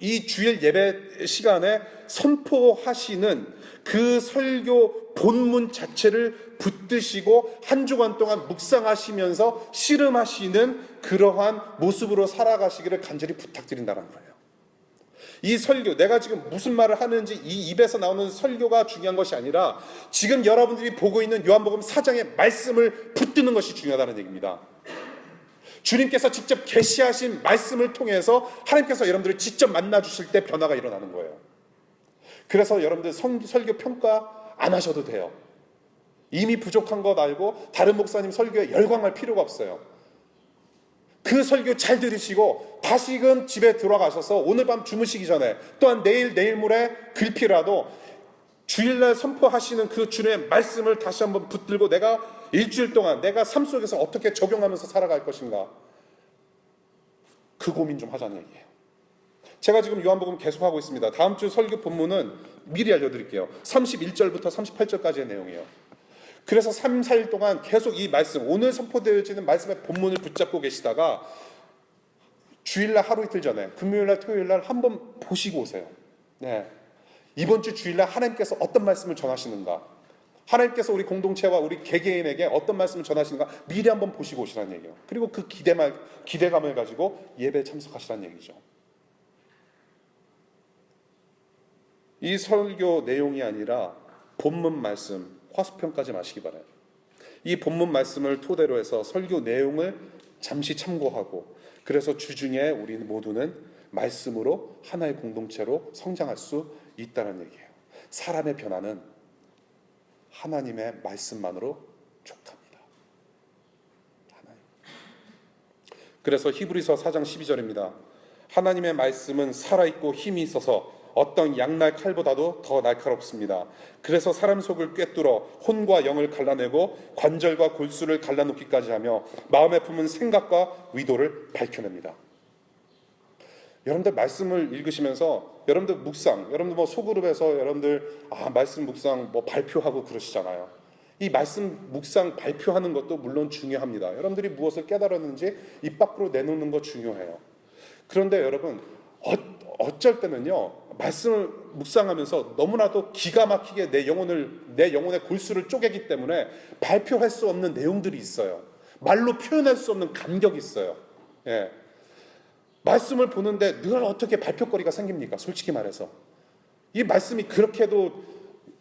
이 주일 예배 시간에 선포하시는 그 설교 본문 자체를 붙드시고 한 주간 동안 묵상하시면서 씨름하시는 그러한 모습으로 살아가시기를 간절히 부탁드린다는 거예요. 이 설교, 내가 지금 무슨 말을 하는지 이 입에서 나오는 설교가 중요한 것이 아니라 지금 여러분들이 보고 있는 요한복음 4장의 말씀을 붙드는 것이 중요하다는 얘기입니다. 주님께서 직접 계시하신 말씀을 통해서 하나님께서 여러분들을 직접 만나 주실 때 변화가 일어나는 거예요. 그래서 여러분들 설교 평가 안 하셔도 돼요. 이미 부족한 것 알고 다른 목사님 설교에 열광할 필요가 없어요. 그 설교 잘 들으시고 다시금 집에 들어가셔서 오늘 밤 주무시기 전에 또한 내일 모레 글피라도 주일날 선포하시는 그 주님의 말씀을 다시 한번 붙들고 내가 일주일 동안 내가 삶 속에서 어떻게 적용하면서 살아갈 것인가, 그 고민 좀 하자는 얘기예요. 제가 지금 요한복음 계속하고 있습니다. 다음 주 설교 본문은 미리 알려드릴게요. 31절부터 38절까지의 내용이에요. 그래서 3, 4일 동안 계속 이 말씀, 오늘 선포되어지는 말씀의 본문을 붙잡고 계시다가 주일날 하루 이틀 전에 금요일날 토요일날 한번 보시고 오세요. 네. 이번 주 주일날 하나님께서 어떤 말씀을 전하시는가, 하나님께서 우리 공동체와 우리 개개인에게 어떤 말씀을 전하시는가 미리 한번 보시고 오시라는 얘기예요. 그리고 그 기대감을 가지고 예배에 참석하시라는 얘기죠. 이 설교 내용이 아니라 본문 말씀, 화수평까지 마시기 바라요. 이 본문 말씀을 토대로 해서 설교 내용을 잠시 참고하고, 그래서 주중에 우리 모두는 말씀으로 하나의 공동체로 성장할 수 있다는 얘기예요. 사람의 변화는 하나님의 말씀만으로 족합니다. 하나님. 그래서 히브리서 4장 12절입니다. 하나님의 말씀은 살아있고 힘이 있어서 어떤 양날 칼보다도 더 날카롭습니다. 그래서 사람 속을 꿰뚫어 혼과 영을 갈라내고 관절과 골수를 갈라놓기까지 하며 마음에 품은 생각과 의도를 밝혀냅니다. 여러분들 말씀을 읽으시면서 여러분들 묵상, 여러분들 뭐 소그룹에서 여러분들 말씀 묵상 뭐 발표하고 그러시잖아요. 이 말씀 묵상 발표하는 것도 물론 중요합니다. 여러분들이 무엇을 깨달았는지 입 밖으로 내놓는 거 중요해요. 그런데 여러분 어쩔 때는요, 말씀을 묵상하면서 너무나도 기가 막히게 내 영혼의 골수를 쪼개기 때문에 발표할 수 없는 내용들이 있어요. 말로 표현할 수 없는 감격이 있어요. 예. 말씀을 보는데 늘 어떻게 발표거리가 생깁니까? 솔직히 말해서 이 말씀이 그렇게도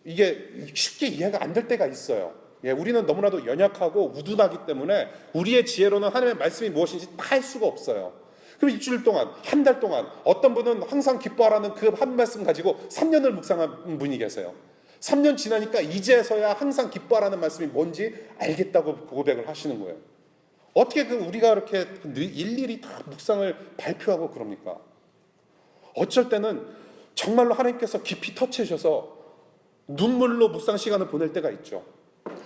이게 쉽게 이해가 안 될 때가 있어요. 예, 우리는 너무나도 연약하고 우둔하기 때문에 우리의 지혜로는 하나님의 말씀이 무엇인지 다 할 수가 없어요. 그럼 일주일 동안, 한 달 동안, 어떤 분은 항상 기뻐하라는 그 한 말씀 가지고 3년을 묵상한 분이 계세요. 3년 지나니까 이제서야 항상 기뻐하라는 말씀이 뭔지 알겠다고 고백을 하시는 거예요. 어떻게 우리가 이렇게 일일이 다 묵상을 발표하고 그럽니까? 어쩔 때는 정말로 하나님께서 깊이 터치하셔서 눈물로 묵상 시간을 보낼 때가 있죠.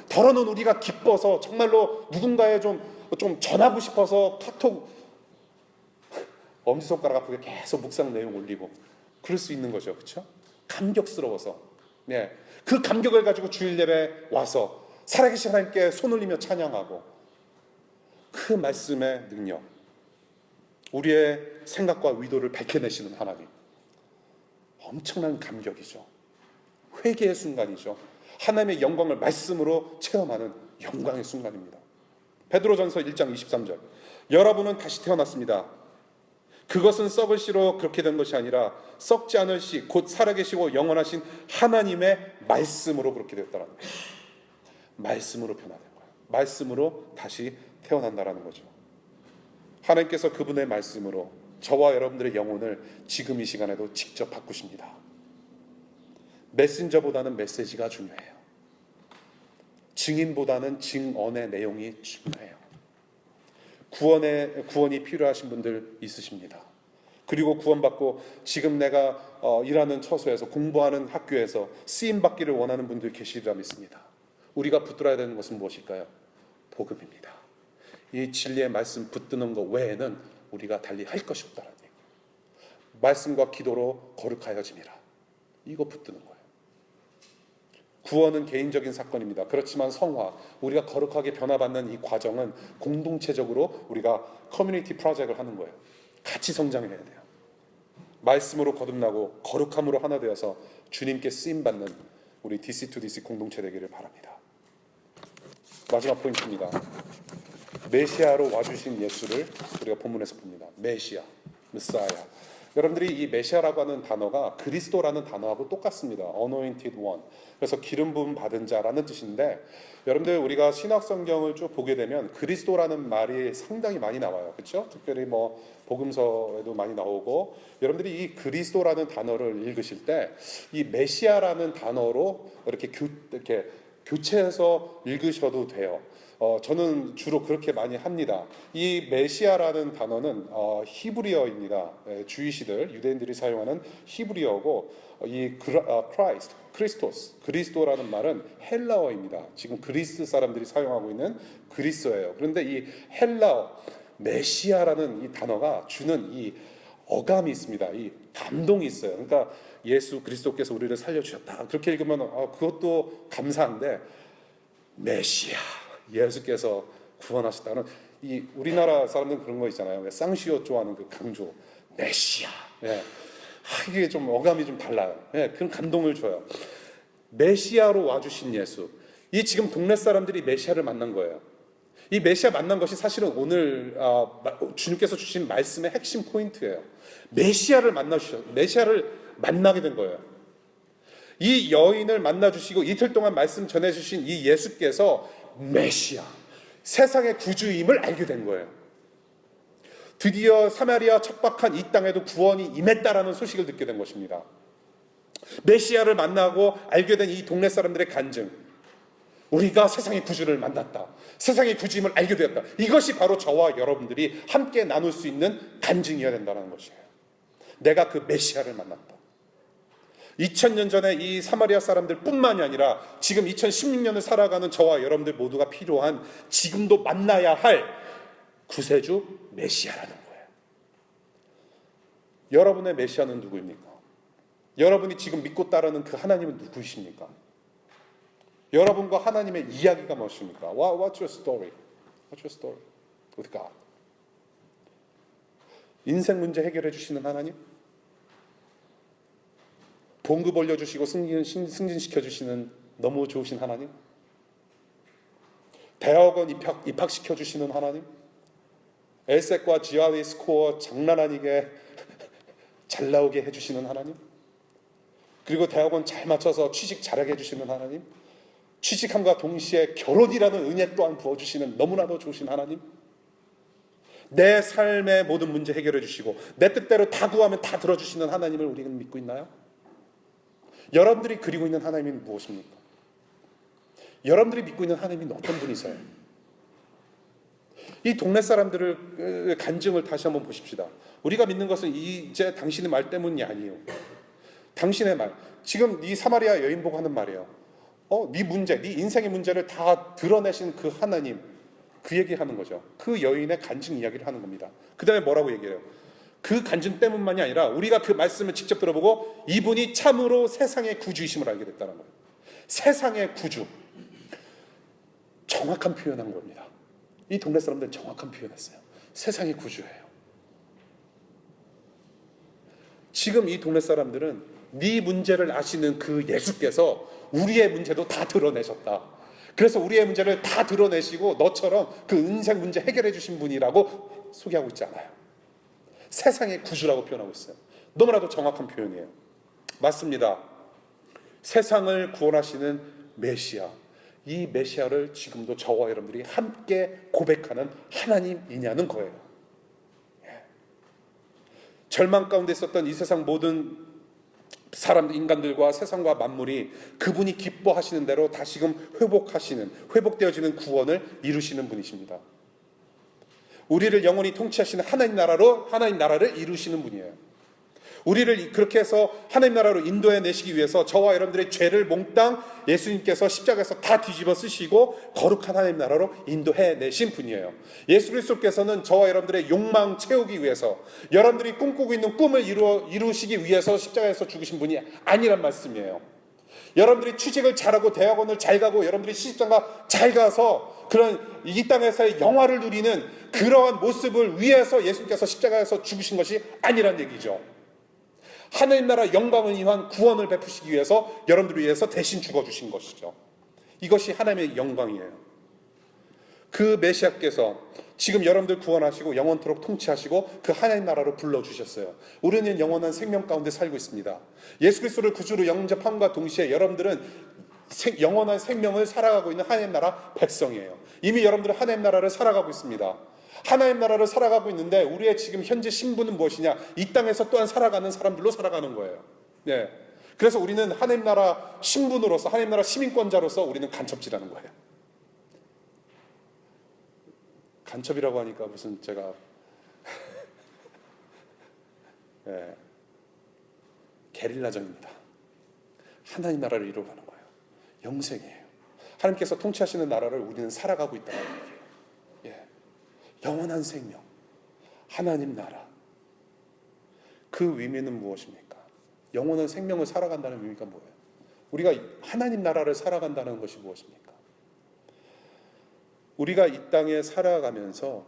더러는 우리가 기뻐서 정말로 누군가에 좀 전하고 싶어서 카톡 엄지손가락 아프게 계속 묵상 내용 올리고 그럴 수 있는 거죠. 그렇죠? 감격스러워서. 네. 그 감격을 가지고 주일 예배 와서 살아계신 하나님께 손 올리며 찬양하고, 그 말씀의 능력, 우리의 생각과 의도를 밝혀내시는 하나님, 엄청난 감격이죠. 회개의 순간이죠. 하나님의 영광을 말씀으로 체험하는 영광의 순간입니다. 베드로전서 1장 23절, 여러분은 다시 태어났습니다. 그것은 썩을 씨로 그렇게 된 것이 아니라 썩지 않을 씨, 곧 살아계시고 영원하신 하나님의 말씀으로 그렇게 되었다는 거예요. 말씀으로 변화된 거예요. 말씀으로 다시 태어난다라는 거죠. 하나님께서 그분의 말씀으로 저와 여러분들의 영혼을 지금 이 시간에도 직접 바꾸십니다. 메신저보다는 메시지가 중요해요. 증인보다는 증언의 내용이 중요해요. 구원이 필요하신 분들 있으십니다. 그리고 구원받고 지금 내가 일하는 처소에서, 공부하는 학교에서 쓰임받기를 원하는 분들 계시리라 믿습니다. 우리가 붙들어야 되는 것은 무엇일까요? 복음입니다. 이 진리의 말씀 붙드는 것 외에는 우리가 달리 할 것이 없다는 얘기예요. 말씀과 기도로 거룩하여짐이라. 이거 붙드는 거예요. 구원은 개인적인 사건입니다. 그렇지만 성화, 우리가 거룩하게 변화받는 이 과정은 공동체적으로 우리가 커뮤니티 프로젝트를 하는 거예요. 같이 성장해야 돼요. 말씀으로 거듭나고 거룩함으로 하나 되어서 주님께 쓰임받는 우리 DC2DC 공동체 되기를 바랍니다. 마지막 포인트입니다. 메시아로 와주신 예수를 우리가 본문에서 봅니다. 메시아, 메사야. 여러분들이 이 메시아라고 하는 단어가 그리스도라는 단어하고 똑같습니다. Anointed One. 그래서 기름 부음 받은 자라는 뜻인데, 여러분들 우리가 신약 성경을 쭉 보게 되면 그리스도라는 말이 상당히 많이 나와요. 그렇죠? 특별히 뭐 복음서에도 많이 나오고, 여러분들이 이 그리스도라는 단어를 읽으실 때 이 메시아라는 단어로 이렇게 교체해서 읽으셔도 돼요. 저는 주로 그렇게 많이 합니다. 이 메시아라는 단어는 히브리어입니다. 주이시들, 유대인들이 사용하는 히브리어고, 이 크라이스트, 크리스토스, 그리스도라는 말은 헬라어입니다. 지금 그리스 사람들이 사용하고 있는 그리스어예요. 그런데 이 헬라어, 메시아라는 이 단어가 주는 이 어감이 있습니다. 이 감동이 있어요. 그러니까 예수 그리스도께서 우리를 살려주셨다. 그렇게 읽으면 그것도 감사한데, 메시아, 예수께서 구원하셨다는, 이 우리나라 사람들은 그런 거 있잖아요. 쌍시오 좋아하는 그 강조, 메시아. 예. 이게 좀 어감이 좀 달라요. 예, 그런 감동을 줘요. 메시아로 와주신 예수. 이 지금 동네 사람들이 메시아를 만난 거예요. 이 메시아 만난 것이 사실은 오늘 주님께서 주신 말씀의 핵심 포인트예요. 메시아를 만나게 된 거예요. 이 여인을 만나주시고 이틀 동안 말씀 전해주신 이 예수께서 메시아, 세상의 구주임을 알게 된 거예요. 드디어 사마리아 척박한 이 땅에도 구원이 임했다라는 소식을 듣게 된 것입니다. 메시아를 만나고 알게 된 이 동네 사람들의 간증, 우리가 세상의 구주를 만났다, 세상의 구주임을 알게 되었다, 이것이 바로 저와 여러분들이 함께 나눌 수 있는 간증이어야 된다는 것이에요. 내가 그 메시아를 만났다. 2000년 전에 이 사마리아 사람들 뿐만이 아니라 지금 2016년을 살아가는 저와 여러분들 모두가 필요한, 지금도 만나야 할 구세주 메시아라는 거예요. 여러분의 메시아는 누구입니까? 여러분이 지금 믿고 따르는 그 하나님은 누구이십니까? 여러분과 하나님의 이야기가 무엇입니까? What's your story? What's your story with God? 인생 문제 해결해 주시는 하나님? 봉급 올려주시고 승진시켜 주시는 너무 좋으신 하나님? 대학원 입학시켜 주시는 하나님? 엘색과 GRE 스코어 장난 아니게 잘 나오게 해주시는 하나님? 그리고 대학원 잘 맞춰서 취직 잘하게 해주시는 하나님? 취직함과 동시에 결혼이라는 은혜 또한 부어주시는 너무나도 좋으신 하나님? 내 삶의 모든 문제 해결해 주시고 내 뜻대로 다 구하면 다 들어주시는 하나님을 우리는 믿고 있나요? 여러분들이 그리고 있는 하나님이 무엇입니까? 여러분들이 믿고 있는 하나님이 어떤 분이세요? 이 동네 사람들을 간증을 다시 한번 보십시다. 우리가 믿는 것은 이제 당신의 말 때문이 아니에요. 당신의 말. 지금 이 사마리아 여인 보고 하는 말이에요. 네 문제, 네 인생의 문제를 다 드러내신 그 하나님, 그 얘기를 하는 거죠. 그 여인의 간증 이야기를 하는 겁니다. 그 다음에 뭐라고 얘기해요? 그 간증 때문만이 아니라 우리가 그 말씀을 직접 들어보고 이분이 참으로 세상의 구주이심을 알게 됐다는 거예요. 세상의 구주. 정확한 표현한 겁니다. 이 동네 사람들은 정확한 표현했어요. 세상의 구주예요. 지금 이 동네 사람들은 네 문제를 아시는 그 예수께서 우리의 문제도 다 드러내셨다. 그래서 우리의 문제를 다 드러내시고 너처럼 그 인생 문제 해결해 주신 분이라고 소개하고 있지 않아요. 세상의 구주라고 표현하고 있어요. 너무나도 정확한 표현이에요. 맞습니다. 세상을 구원하시는 메시아. 이 메시아를 지금도 저와 여러분들이 함께 고백하는 하나님이냐는 거예요. 절망 가운데 있었던 이 세상 모든 사람들, 인간들과 세상과 만물이 그분이 기뻐하시는 대로 다시금 회복되어지는 구원을 이루시는 분이십니다. 우리를 영원히 통치하시는 하나님 나라를 이루시는 분이에요. 우리를 그렇게 해서 하나님 나라로 인도해 내시기 위해서 저와 여러분들의 죄를 몽땅 예수님께서 십자가에서 다 뒤집어 쓰시고 거룩한 하나님 나라로 인도해 내신 분이에요. 예수 그리스도께서는 저와 여러분들의 욕망 채우기 위해서, 여러분들이 꿈꾸고 있는 꿈을 이루시기 위해서 십자가에서 죽으신 분이 아니란 말씀이에요. 여러분들이 취직을 잘하고 대학원을 잘 가고 여러분들이 시집장가 잘 가서 그런 이 땅에서의 영화를 누리는 그러한 모습을 위해서 예수님께서 십자가에서 죽으신 것이 아니란 얘기죠. 하나님 나라 영광을 위한 구원을 베푸시기 위해서 여러분들을 위해서 대신 죽어주신 것이죠. 이것이 하나님의 영광이에요. 그 메시아께서 지금 여러분들 구원하시고 영원토록 통치하시고 그 하나님 나라로 불러주셨어요. 우리는 영원한 생명 가운데 살고 있습니다. 예수 그리스도를 구주로 영접함과 동시에 여러분들은 영원한 생명을 살아가고 있는 하나님 나라 백성이에요. 이미 여러분들은 하나님 나라를 살아가고 있습니다. 하나님 나라를 살아가고 있는데 우리의 지금 현재 신분은 무엇이냐? 이 땅에서 또한 살아가는 사람들로 살아가는 거예요. 네. 그래서 우리는 하나님 나라 신분으로서 하나님 나라 시민권자로서 우리는 간첩지라는 거예요. 간첩이라고 하니까 무슨 제가 네. 게릴라전입니다. 하나님 나라를 이루어가는 거예요. 영생이에요. 하나님께서 통치하시는 나라를 우리는 살아가고 있다는 얘기예요. 예. 영원한 생명, 하나님 나라. 그 의미는 무엇입니까? 영원한 생명을 살아간다는 의미가 뭐예요? 우리가 하나님 나라를 살아간다는 것이 무엇입니까? 우리가 이 땅에 살아가면서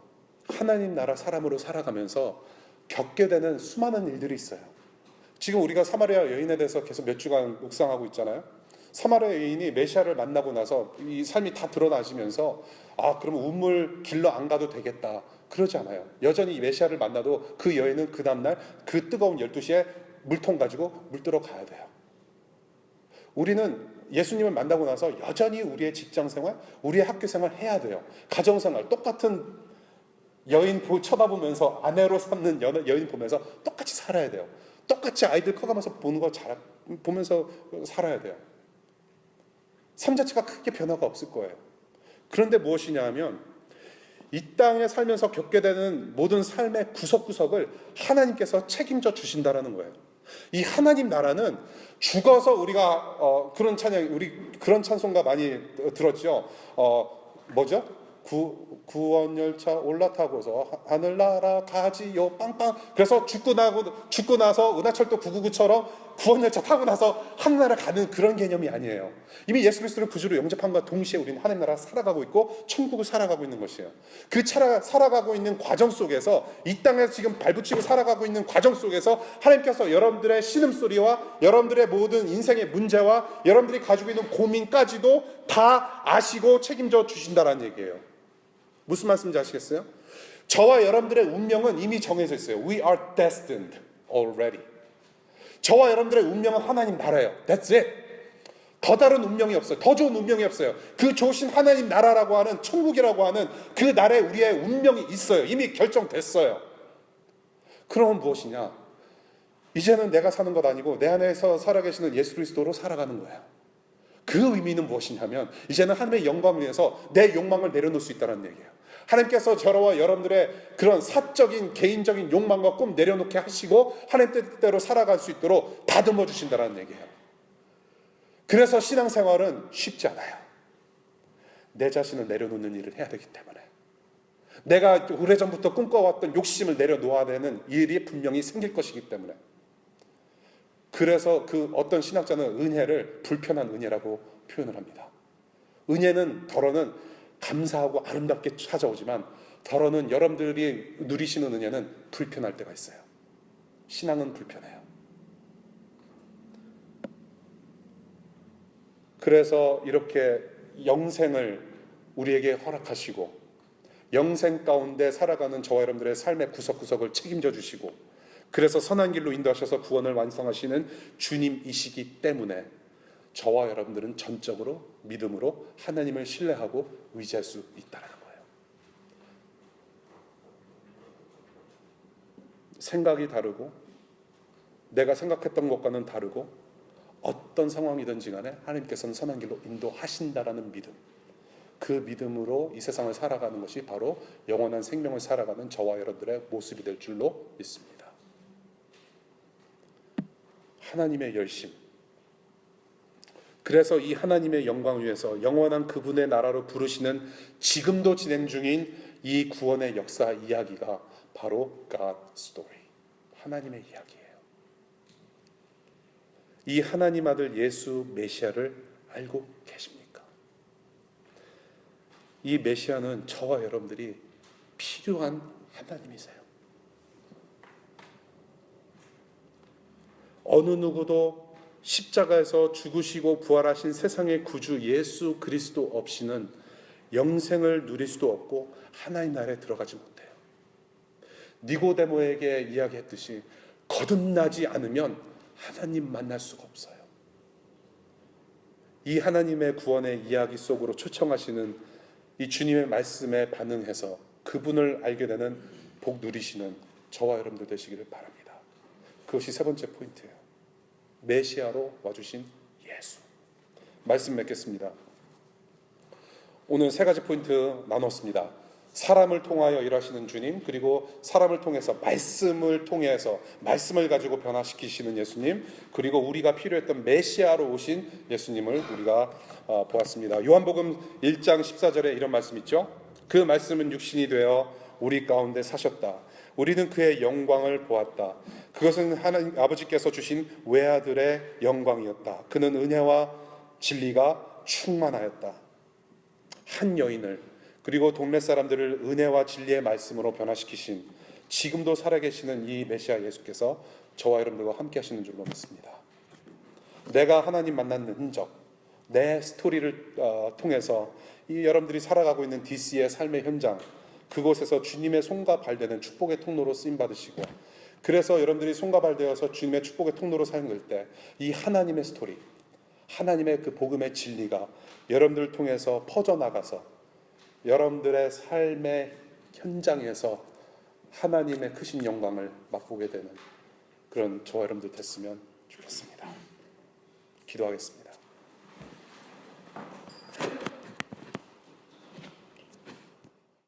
하나님 나라 사람으로 살아가면서 겪게 되는 수많은 일들이 있어요. 지금 우리가 사마리아 여인에 대해서 계속 몇 주간 묵상하고 있잖아요. 사마리아 여인이 메시아를 만나고 나서 이 삶이 다 드러나시면서 그러면 우물 길러 안 가도 되겠다. 그러지 않아요. 여전히 이 메시아를 만나도 그 여인은 그 다음날 그 뜨거운 12시에 물통 가지고 물 뜨러 가야 돼요. 우리는 예수님을 만나고 나서 여전히 우리의 직장생활, 우리의 학교생활 해야 돼요. 가정생활 똑같은 여인 쳐다보면서 아내로 삼는 여인 보면서 똑같이 살아야 돼요. 똑같이 아이들 커가면서 보는 거 보면서 살아야 돼요. 삶 자체가 크게 변화가 없을 거예요. 그런데 무엇이냐 하면 이 땅에 살면서 겪게 되는 모든 삶의 구석구석을 하나님께서 책임져 주신다라는 거예요. 이 하나님 나라는 죽어서 우리가 그런 찬양, 우리 그런 찬송가 많이 들었죠. 뭐죠? 구원 열차 올라타고서 하늘 날아가지요 빵빵. 그래서 죽고 나서 은하철도 999처럼 구원 열차 타고 나서 하늘나라 가는 그런 개념이 아니에요. 이미 예수 그리스도를 구주로 영접함과 동시에 우리는 하나님 나라 살아가고 있고 천국을 살아가고 있는 것이에요. 그 살아가고 있는 과정 속에서 이 땅에서 지금 발붙이고 살아가고 있는 과정 속에서 하나님께서 여러분들의 신음소리와 여러분들의 모든 인생의 문제와 여러분들이 가지고 있는 고민까지도 다 아시고 책임져 주신다는 얘기예요. 무슨 말씀인지 아시겠어요? 저와 여러분들의 운명은 이미 정해져 있어요. We are destined already. 저와 여러분들의 운명은 하나님 나라예요. That's it. 더 다른 운명이 없어요. 더 좋은 운명이 없어요. 그 좋으신 하나님 나라라고 하는 천국이라고 하는 그 나라에 우리의 운명이 있어요. 이미 결정됐어요. 그럼 무엇이냐? 이제는 내가 사는 것 아니고 내 안에서 살아계시는 예수 그리스도로 살아가는 거예요. 그 의미는 무엇이냐면 이제는 하나님의 영광을 위해서 내 욕망을 내려놓을 수 있다는 얘기예요. 하나님께서 저와 여러분들의 그런 사적인 개인적인 욕망과 꿈 내려놓게 하시고 하나님 뜻대로 살아갈 수 있도록 다듬어 주신다는 얘기예요. 그래서 신앙생활은 쉽지 않아요. 내 자신을 내려놓는 일을 해야 되기 때문에 내가 오래전부터 꿈꿔왔던 욕심을 내려놓아야 되는 일이 분명히 생길 것이기 때문에 그래서 그 어떤 신학자는 은혜를 불편한 은혜라고 표현을 합니다. 은혜는 덜어는 감사하고 아름답게 찾아오지만 덜어는 여러분들이 누리시는 은혜는 불편할 때가 있어요. 신앙은 불편해요. 그래서 이렇게 영생을 우리에게 허락하시고 영생 가운데 살아가는 저와 여러분들의 삶의 구석구석을 책임져 주시고 그래서 선한 길로 인도하셔서 구원을 완성하시는 주님이시기 때문에 저와 여러분들은 전적으로 믿음으로 하나님을 신뢰하고 의지할 수 있다는 거예요. 생각이 다르고 내가 생각했던 것과는 다르고 어떤 상황이든지 간에 하나님께서는 선한 길로 인도하신다라는 믿음, 그 믿음으로 이 세상을 살아가는 것이 바로 영원한 생명을 살아가는 저와 여러분들의 모습이 될 줄로 믿습니다. 하나님의 열심, 그래서 이 하나님의 영광을 위해서 영원한 그분의 나라로 부르시는 지금도 진행 중인 이 구원의 역사 이야기가 바로 God story, 하나님의 이야기예요. 이 하나님 아들 예수 메시아를 알고 계십니까? 이 메시아는 저와 여러분들이 필요한 하나님이세요. 어느 누구도 십자가에서 죽으시고 부활하신 세상의 구주 예수 그리스도 없이는 영생을 누릴 수도 없고 하나님 나라에 들어가지 못해요. 니고데모에게 이야기했듯이 거듭나지 않으면 하나님 만날 수가 없어요. 이 하나님의 구원의 이야기 속으로 초청하시는 이 주님의 말씀에 반응해서 그분을 알게 되는 복 누리시는 저와 여러분들 되시기를 바랍니다. 그것이 세 번째 포인트예요. 메시아로 와주신 예수. 말씀 맺겠습니다. 오늘 세 가지 포인트 나눴습니다. 사람을 통하여 일하시는 주님, 그리고 사람을 통해서 말씀을 통해서 말씀을 가지고 변화시키시는 예수님, 그리고 우리가 필요했던 메시아로 오신 예수님을 우리가 보았습니다. 요한복음 1장 14절에 이런 말씀 있죠. 그 말씀은 육신이 되어 우리 가운데 사셨다. 우리는 그의 영광을 보았다. 그것은 하나님 아버지께서 주신 외아들의 영광이었다. 그는 은혜와 진리가 충만하였다. 한 여인을 그리고 동네 사람들을 은혜와 진리의 말씀으로 변화시키신 지금도 살아계시는 이 메시아 예수께서 저와 여러분들과 함께 하시는 줄로 믿습니다. 내가 하나님 만나는 흔적, 내 스토리를 통해서 이 여러분들이 살아가고 있는 DC의 삶의 현장, 그곳에서 주님의 손과 발되는 축복의 통로로 쓰임받으시고, 그래서 여러분들이 손과 발되어서 주님의 축복의 통로로 사용될 때 이 하나님의 스토리, 하나님의 그 복음의 진리가 여러분들을 통해서 퍼져나가서 여러분들의 삶의 현장에서 하나님의 크신 영광을 맛보게 되는 그런 저와 여러분들 됐으면 좋겠습니다. 기도하겠습니다.